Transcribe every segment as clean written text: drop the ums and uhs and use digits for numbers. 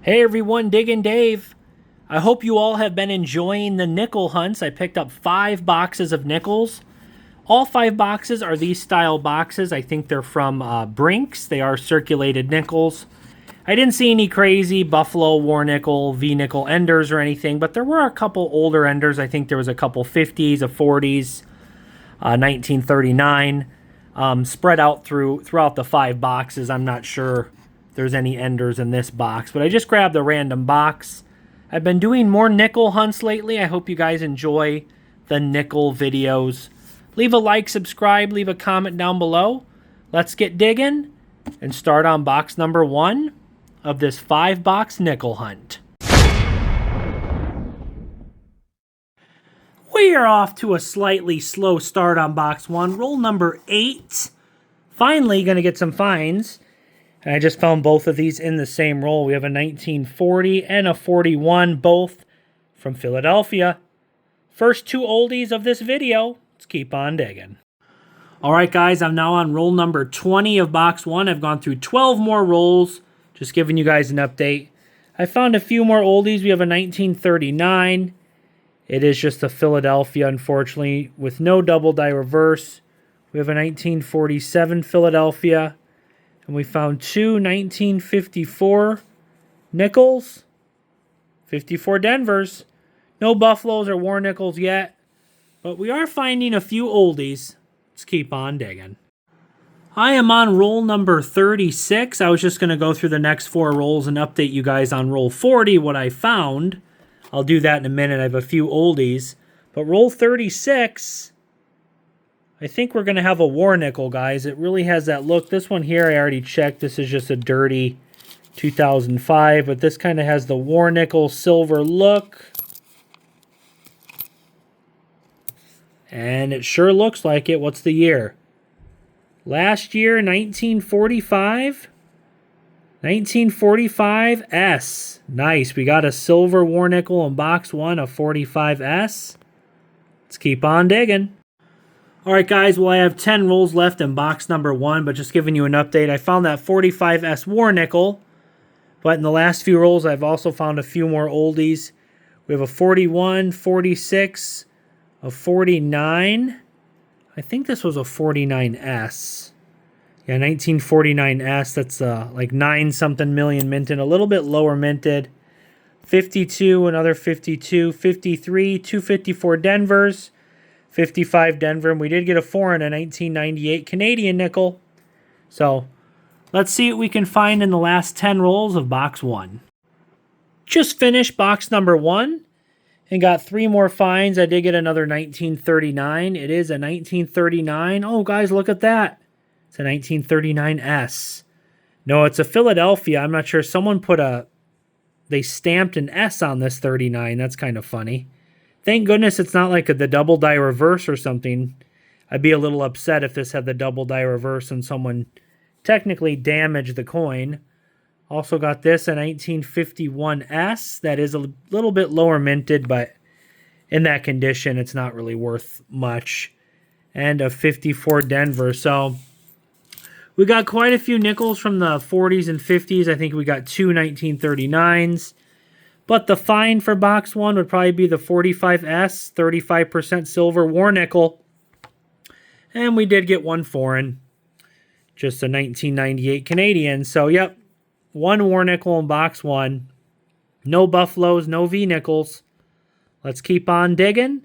Hey everyone, Diggin Dave. I hope you all have been enjoying the nickel hunts. I picked up 5 boxes of nickels. All 5 boxes are these style boxes. I think they're from Brinks. They are circulated nickels. I didn't see any crazy Buffalo, War Nickel, V Nickel Enders or anything, but there were a couple older Enders. I think there was a couple 50s, a 40s, 1939, spread out throughout the 5 boxes. I'm not sure there's any Enders in this box, but I just grabbed a random box. I've been doing more nickel hunts lately. I hope you guys enjoy the nickel videos. Leave a like, subscribe, leave a comment down below. Let's get digging and start on box number 1 of this 5-box nickel hunt. We are off to a slightly slow start on box 1. Roll number 8. Finally going to get some finds. And I just found both of these in the same roll. We have a 1940 and a 41, both from Philadelphia. First 2 oldies of this video. Let's keep on digging. All right, guys, I'm now on roll number 20 of box 1. I've gone through 12 more rolls, just giving you guys an update. I found a few more oldies. We have a 1939. It is just a Philadelphia, unfortunately, with no double die reverse. We have a 1947 Philadelphia. And we found 2 1954 nickels, 54 Denvers. No Buffaloes or War Nickels yet, but we are finding a few oldies. Let's keep on digging. I am on roll number 36. I was just going to go through the next 4 rolls and update you guys on roll 40, what I found. I'll do that in a minute. I have a few oldies. But roll 36... I think we're going to have a War Nickel, guys. It really has that look. This one here, I already checked. This is just a dirty 2005, but this kind of has the War Nickel silver look. And it sure looks like it. What's the year? Last year, 1945. 1945S. Nice. We got a silver War Nickel in box 1 of 45S. Let's keep on digging. All right, guys, well, I have 10 rolls left in box number 1, but just giving you an update. I found that 45S War Nickel, but in the last few rolls, I've also found a few more oldies. We have a 41, 46, a 49. I think this was a 49S. Yeah, 1949S. That's like 9-something million minted, a little bit lower minted. 52, another 52, 53, 254 Denvers. 55 Denver, and we did get a 4 in a 1998 Canadian nickel. So let's see what we can find in the last 10 rolls of box 1. Just finished box number 1 and got 3 more finds. I did get another 1939. It is a 1939. Oh, guys, look at that. It's a 1939S. No, it's a Philadelphia. I'm not sure. Someone they stamped an S on this 39. That's kind of funny. Thank goodness it's not like the double die reverse or something. I'd be a little upset if this had the double die reverse and someone technically damaged the coin. Also got this, a 1951S. That is a little bit lower minted, but in that condition, it's not really worth much. And a 54 Denver. So we got quite a few nickels from the 40s and 50s. I think we got 2 1939s. But the find for box 1 would probably be the 45S, 35% silver War Nickel. And we did get 1 foreign, just a 1998 Canadian. So, yep, 1 War Nickel in box 1. No Buffaloes, no V Nickels. Let's keep on digging.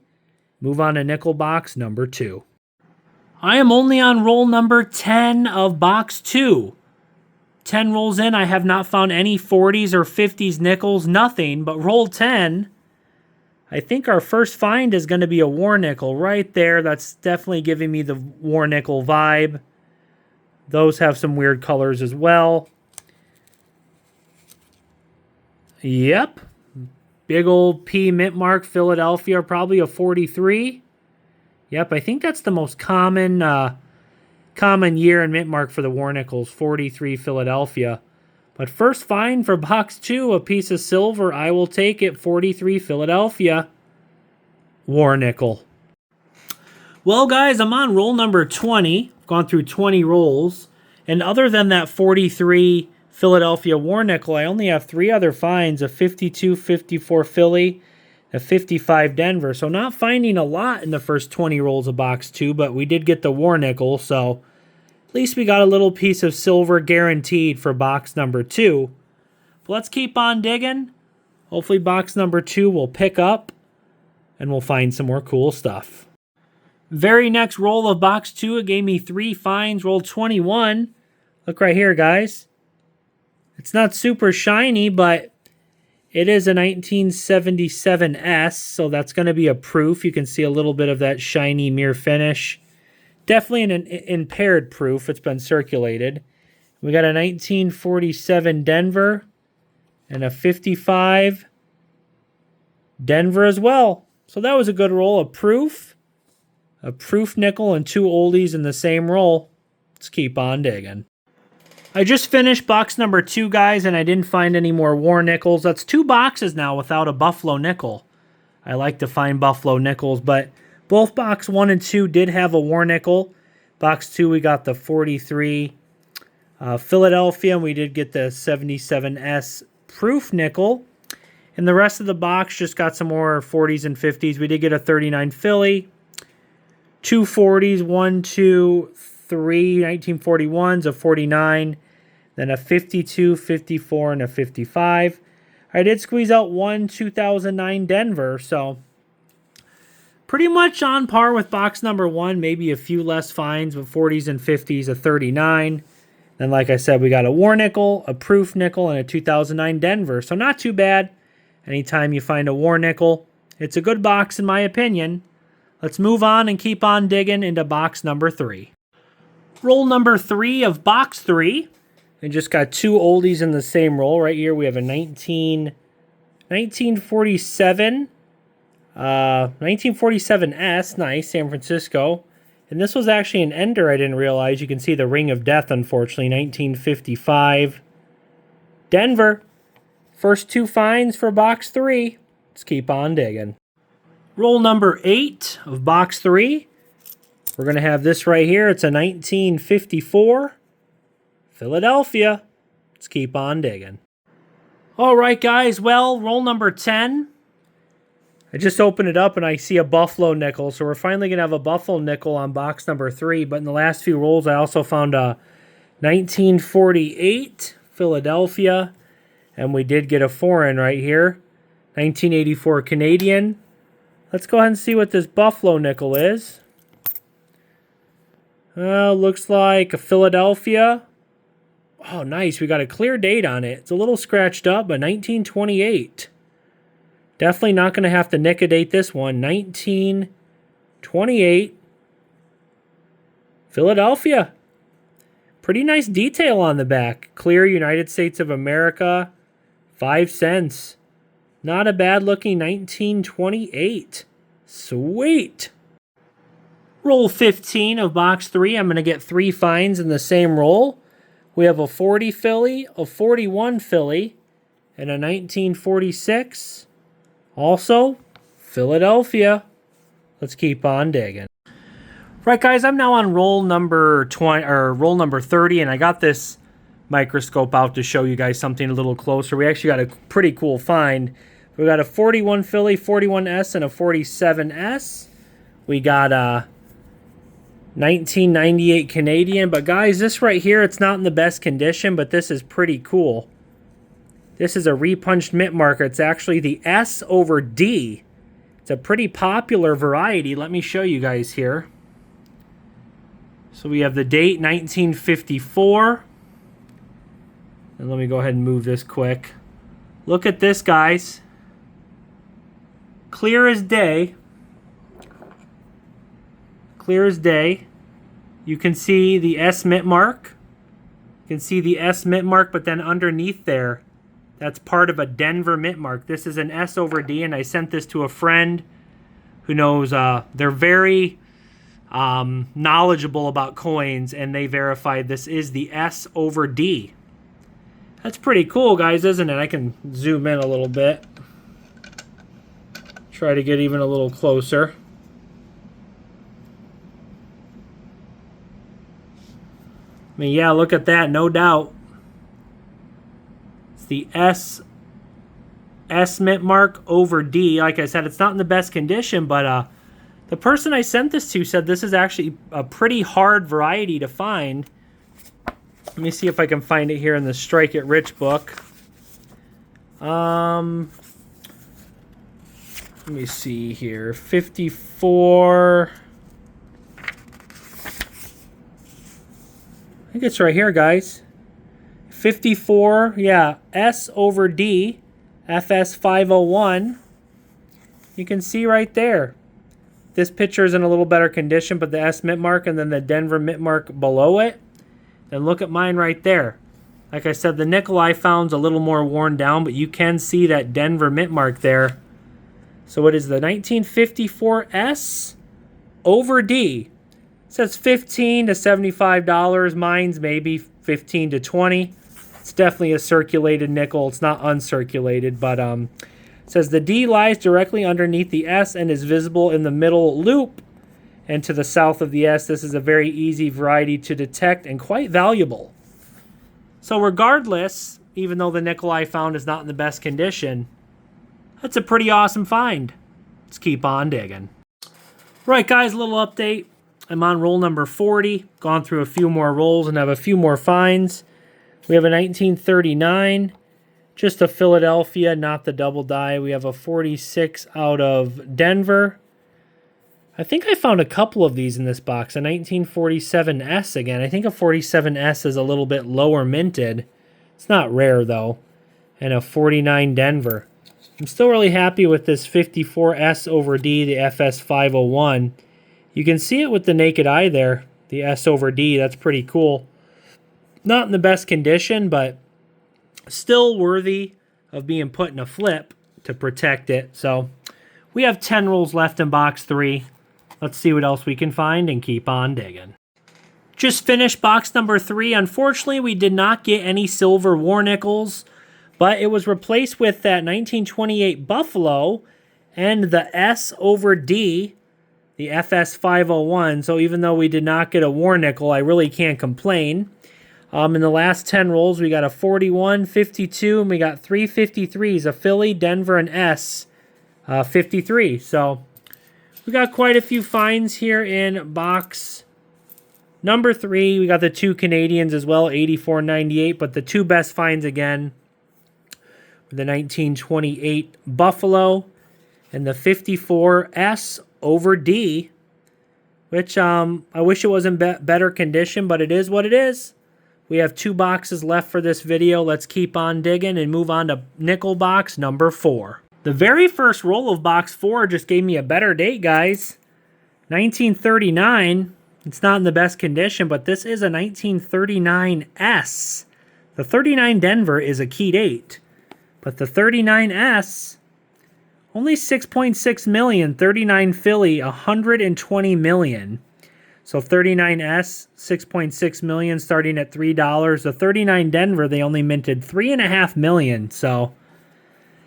Move on to nickel box number 2. I am only on roll number 10 of box 2. 10 rolls in, I have not found any 40s or 50s nickels, nothing, but roll 10, I think our first find is going to be a War Nickel right there. That's definitely giving me the War Nickel vibe. Those have some weird colors as well. Yep. Big old P mint mark, Philadelphia, probably a 43. Yep, I think that's the most common year and mint mark for the War Nickels, 43 Philadelphia. But first find for box 2, a piece of silver. I will take it, 43 Philadelphia War Nickel. Well, guys, I'm on roll number 20. Gone through 20 rolls. And other than that 43 Philadelphia War Nickel. I only have 3 other finds, a 52, 54 Philly, a 55 Denver. So not finding a lot in the first 20 rolls of box 2, but we did get the War Nickel, so at least we got a little piece of silver guaranteed for box number 2. But let's keep on digging. Hopefully box number 2 will pick up and we'll find some more cool stuff. Very next roll of box 2, it gave me 3 finds, roll 21. Look right here, guys. It's not super shiny, but it is a 1977S, so that's going to be a proof. You can see a little bit of that shiny mirror finish. Definitely an impaired proof. It's been circulated. We got a 1947 Denver and a 55 Denver as well. So that was a good roll. A proof nickel, and 2 oldies in the same roll. Let's keep on digging. I just finished box number 2, guys, and I didn't find any more war nickels. That's 2 boxes now without a Buffalo nickel. I like to find Buffalo nickels, but both box 1 and 2 did have a war nickel. Box 2, we got the 43 Philadelphia, and we did get the 77S proof nickel. And the rest of the box just got some more 40s and 50s. We did get a 39 Philly, 2 40s, 1, 2, 3 1941s, a 49, then a 52, 54, and a 55. I did squeeze out 1 2009 Denver, so pretty much on par with box number 1, maybe a few less finds with 40s and 50s, a 39. Then, like I said, we got a war nickel, a proof nickel, and a 2009 Denver, so not too bad. Anytime you find a war nickel, it's a good box in my opinion. Let's move on and keep on digging into box number 3. Roll number 3 of box 3. We just got 2 oldies in the same roll. Right here we have a 1947 1947S, nice, San Francisco. And this was actually an ender I didn't realize. You can see the ring of death, unfortunately, 1955 Denver. First 2 finds for box 3. Let's keep on digging. Roll number 8 of box 3. We're going to have this right here. It's a 1954 Philadelphia. Let's keep on digging. All right, guys. Well, roll number 10. I just opened it up and I see a Buffalo nickel. So we're finally going to have a Buffalo nickel on box number 3. But in the last few rolls, I also found a 1948 Philadelphia. And we did get a foreign right here. 1984 Canadian. Let's go ahead and see what this Buffalo nickel is. Looks like a Philadelphia. Oh, nice. We got a clear date on it. It's a little scratched up, but 1928. Definitely not going to have to nick a date this one. 1928. Philadelphia. Pretty nice detail on the back. Clear United States of America. 5 cents. Not a bad looking 1928. Sweet. Roll 15 of box 3. I'm going to get 3 finds in the same roll. We have a 40 Philly, a 41 Philly, and a 1946. Also, Philadelphia. Let's keep on digging. Right, guys, I'm now on roll number 20 or roll number 30, and I got this microscope out to show you guys something a little closer. We actually got a pretty cool find. We got a 41 Philly, 41S, and a 47S. We got a 1998 Canadian. But guys, this right here, it's not in the best condition, but this is pretty cool. This is a repunched mint marker. It's actually the S over D. It's a pretty popular variety. Let me show you guys here. So we have the date 1954. And let me go ahead and move this quick. Look at this, guys. Clear as day. Clear as day. You can see the S mint mark. You can see the S mint mark, but then underneath there, that's part of a Denver mint mark. This is an S over D, and I sent this to a friend who knows, they're very knowledgeable about coins, and they verified this is the S over D. That's pretty cool, guys, isn't it? I can zoom in a little bit. Try to get even a little closer. I mean, yeah, look at that, no doubt. the S mint mark over D. Like I said, it's not in the best condition, but the person I sent this to said this is actually a pretty hard variety to find. Let me see if I can find it here in the Strike It Rich book. Let me see here. 54. I think it's right here, guys. 54, yeah, S over D, FS 501. You can see right there. This picture is in a little better condition, but the S mint mark and then the Denver mint mark below it. And look at mine right there. Like I said, the nickel I found's a little more worn down, but you can see that Denver mint mark there. So it is the 1954 S over D. It says $15 to $75. Mine's maybe $15 to $20. It's definitely a circulated nickel. It's not uncirculated, but it says the D lies directly underneath the S and is visible in the middle loop and to the south of the S. This is a very easy variety to detect and quite valuable. So regardless, even though the nickel I found is not in the best condition, that's a pretty awesome find. Let's keep on digging. Right, guys, a little update. I'm on roll number 40. Gone through a few more rolls and have a few more finds. We have a 1939, just a Philadelphia, not the double die. We have a 46 out of Denver. I think I found a couple of these in this box. A 1947S again. I think a 47S is a little bit lower minted. It's not rare, though. And a 49 Denver. I'm still really happy with this 54S over D, the FS 501. You can see it with the naked eye there, the S over D. That's pretty cool. Not in the best condition, but still worthy of being put in a flip to protect it. So we have 10 rolls left in box 3. Let's see what else we can find and keep on digging. Just finished box number 3. Unfortunately, we did not get any silver war nickels, but it was replaced with that 1928 Buffalo and the S over D, the FS 501. So even though we did not get a war nickel, I really can't complain. In the last 10 rolls, we got a 41, 52, and we got 3 53s, a Philly, Denver, and S 53. So we got quite a few finds here in box number 3. We got the 2 Canadians as well, 84 and 98, but the 2 best finds again were the 1928 Buffalo and the 54 S over D, which I wish it was in better condition, but it is what it is. We have 2 boxes left for this video. Let's keep on digging and move on to nickel box number 4. The very first roll of box 4 just gave me a better date, guys. 1939. It's not in the best condition, but this is a 1939S. The 39 Denver is a key date, but the 39S, only 6.6 million. 39 Philly, 120 million. So 39S, 6.6 million, starting at $3. The 39 Denver, they only minted 3.5 million. So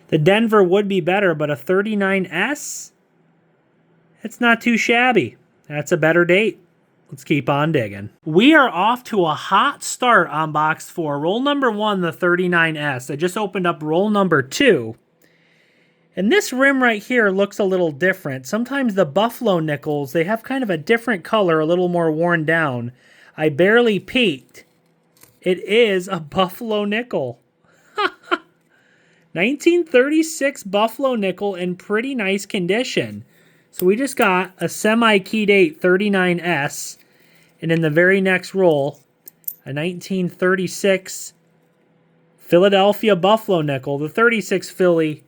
the Denver would be better, but a 39S, it's not too shabby. That's a better date. Let's keep on digging. We are off to a hot start on box 4. Roll number 1, the 39S. I just opened up roll number 2. And this rim right here looks a little different. Sometimes the Buffalo nickels, they have kind of a different color, a little more worn down. I barely peeked. It is a Buffalo nickel. 1936 Buffalo nickel in pretty nice condition. So we just got a semi-key date 39S. And in the very next roll, a 1936 Philadelphia Buffalo nickel. The 36 Philly,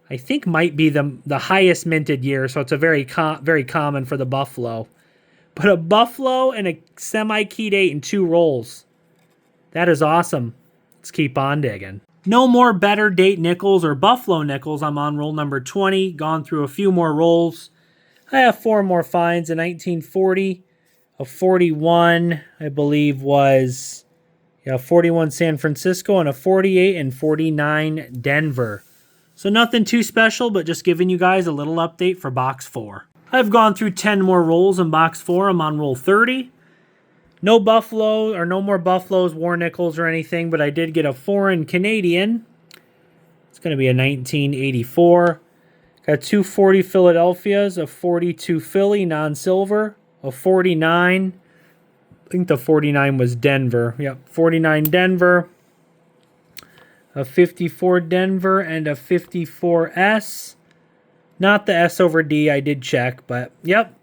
I think, might be the highest minted year, so it's a very common for the Buffalo. But a Buffalo and a semi-key date in 2 rolls. That is awesome. Let's keep on digging. No more better date nickels or Buffalo nickels. I'm on roll number 20. Gone through a few more rolls. I have 4 more finds. A 1940, a 41, I believe was 41 San Francisco, and a 48 and 49 Denver. So nothing too special, but just giving you guys a little update for box 4. I've gone through 10 more rolls in box 4. I'm on roll 30. No Buffalo or no more Buffaloes, war nickels, or anything, but I did get a foreign Canadian. It's going to be a 1984. Got 240 Philadelphias, a 42 Philly, non-silver, a 49. I think the 49 was Denver. Yep, 49 Denver, a 54 Denver, and a 54S. Not the S over D, I did check, but yep,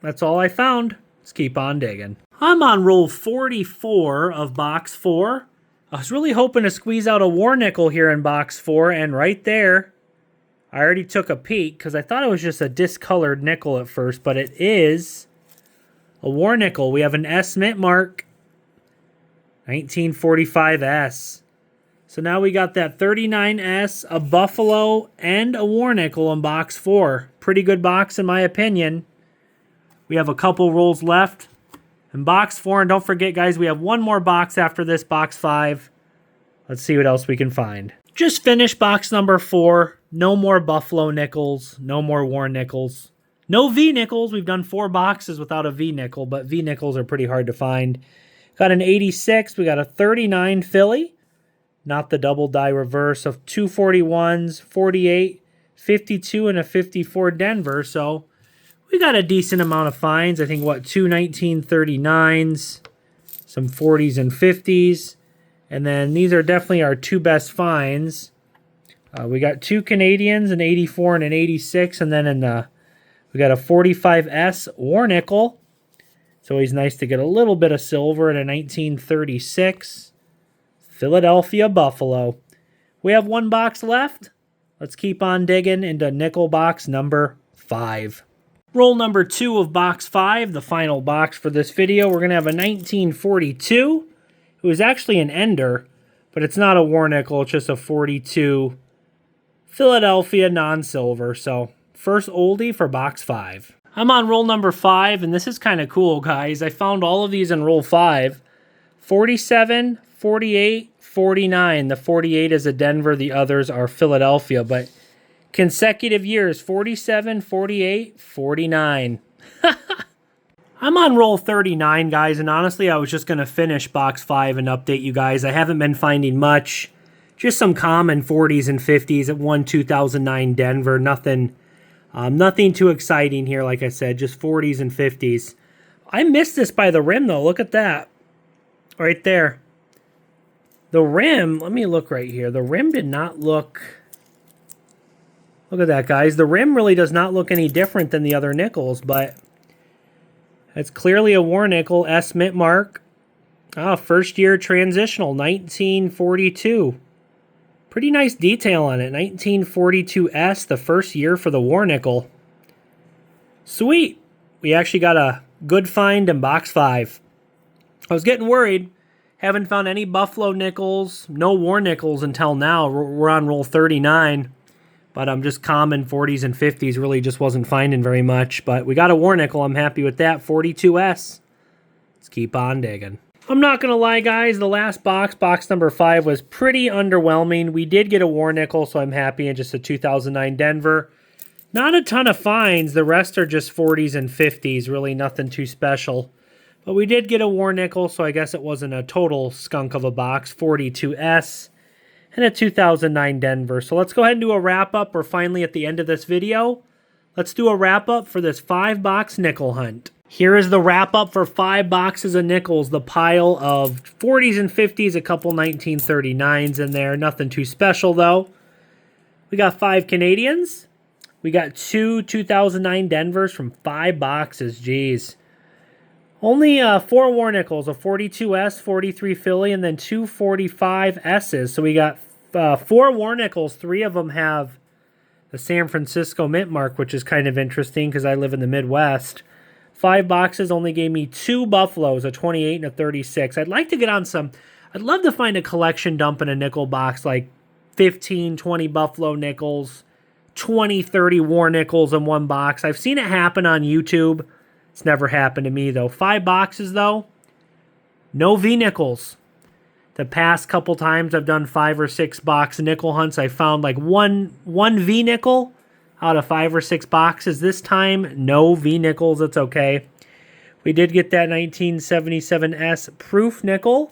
that's all I found. Let's keep on digging. I'm on roll 44 of box 4. I was really hoping to squeeze out a war nickel here in box 4, and right there, I already took a peek because I thought it was just a discolored nickel at first, but it is a war nickel. We have an S mint mark, 1945S. So now we got that 39S, a Buffalo, and a war nickel in box 4. Pretty good box in my opinion. We have a couple rolls left in box 4. And don't forget, guys, we have one more box after this, box 5. Let's see what else we can find. Just finished box number 4. No more Buffalo nickels. No more war nickels. No V nickels. We've done 4 boxes without a V nickel, but V nickels are pretty hard to find. Got an 86. We got a 39 Philly. Not the double die reverse of 241s, 48, 52, and a 54 Denver. So we got a decent amount of finds. I think, what, 2 1939s, some 40s and 50s. And then these are definitely our 2 best finds. We got 2 Canadians, an 84 and an 86. And then we got a 45S war nickel. It's always nice to get a little bit of silver at a 1936. Philadelphia Buffalo. We have 1 box left. Let's keep on digging into nickel box number 5. Roll number 2 of box 5, the final box for this video. We're going to have a 1942. It was actually an ender, but it's not a war nickel. It's just a 42 Philadelphia non-silver. So first oldie for box 5. I'm on roll number 5, and this is kind of cool, guys. I found all of these in roll 5. 47, 48, 49. The 48 is a Denver. The others are Philadelphia. But consecutive years, 47, 48, 49. I'm on roll 39, guys. And honestly, I was just going to finish box 5 and update you guys. I haven't been finding much. Just some common 40s and 50s at 2009 Denver. Nothing too exciting here, like I said. Just 40s and 50s. I missed this by the rim, though. Look at that. Right there. The rim, let me look right here. The rim did not look... Look at that, guys. The rim really does not look any different than the other nickels, but it's clearly a war nickel, S mint mark. First year transitional, 1942. Pretty nice detail on it. 1942S, the first year for the war nickel. Sweet. We actually got a good find in box 5. I was getting worried. Haven't found any Buffalo nickels, no war nickels until now. We're on roll 39. But I'm just common 40s and 50s. Really just wasn't finding very much. But we got a war nickel. I'm happy with that. 42S. Let's keep on digging. I'm not going to lie, guys. The last box, box number 5, was pretty underwhelming. We did get a war nickel, so I'm happy. And just a 2009 Denver. Not a ton of finds. The rest are just 40s and 50s. Really nothing too special. But we did get a war nickel, so I guess it wasn't a total skunk of a box. 42S and a 2009 Denver. So let's go ahead and do a wrap-up. We're finally at the end of this video. Let's do a wrap-up for this 5-box nickel hunt. Here is the wrap-up for 5 boxes of nickels. The pile of 40s and 50s, a couple 1939s in there. Nothing too special, though. We got 5 Canadians. We got 2 2009 Denvers from 5 boxes. Jeez. Only 4 war nickels, a 42S, 43 Philly, and then 2 45S's. So we got 4 war nickels. 3 of them have the San Francisco mint mark, which is kind of interesting because I live in the Midwest. 5 boxes only gave me 2 Buffaloes, a 28 and a 36. I'd like to get on some... I'd love to find a collection dump in a nickel box, like 15, 20 Buffalo nickels, 20, 30 war nickels in one box. I've seen it happen on YouTube. It's never happened to me, though. 5 boxes, though. No V-nickels. The past couple times I've done 5 or 6 box nickel hunts, I found like one V-nickel out of 5 or 6 boxes. This time, no V-nickels. It's okay. We did get that 1977S proof nickel.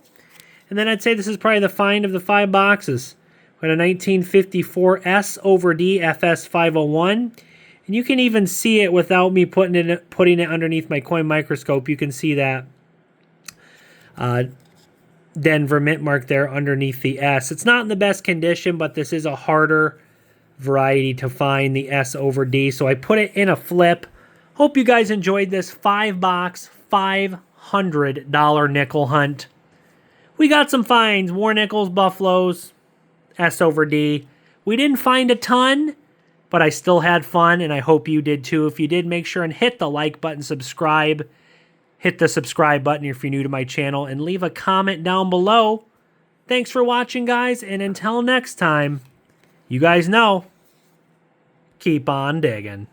And then I'd say this is probably the find of the 5 boxes. We had a 1954S over D FS 501. And you can even see it without me putting it underneath my coin microscope. You can see that Denver mint mark there underneath the S. It's not in the best condition, but this is a harder variety to find, the S over D. So I put it in a flip. Hope you guys enjoyed this 5-box, $500 nickel hunt. We got some finds, war nickels, buffaloes, S over D. We didn't find a ton, but I still had fun, and I hope you did too. If you did, make sure and hit the like button, subscribe. Hit the subscribe button if you're new to my channel, and leave a comment down below. Thanks for watching, guys, and until next time, you guys know, keep on digging.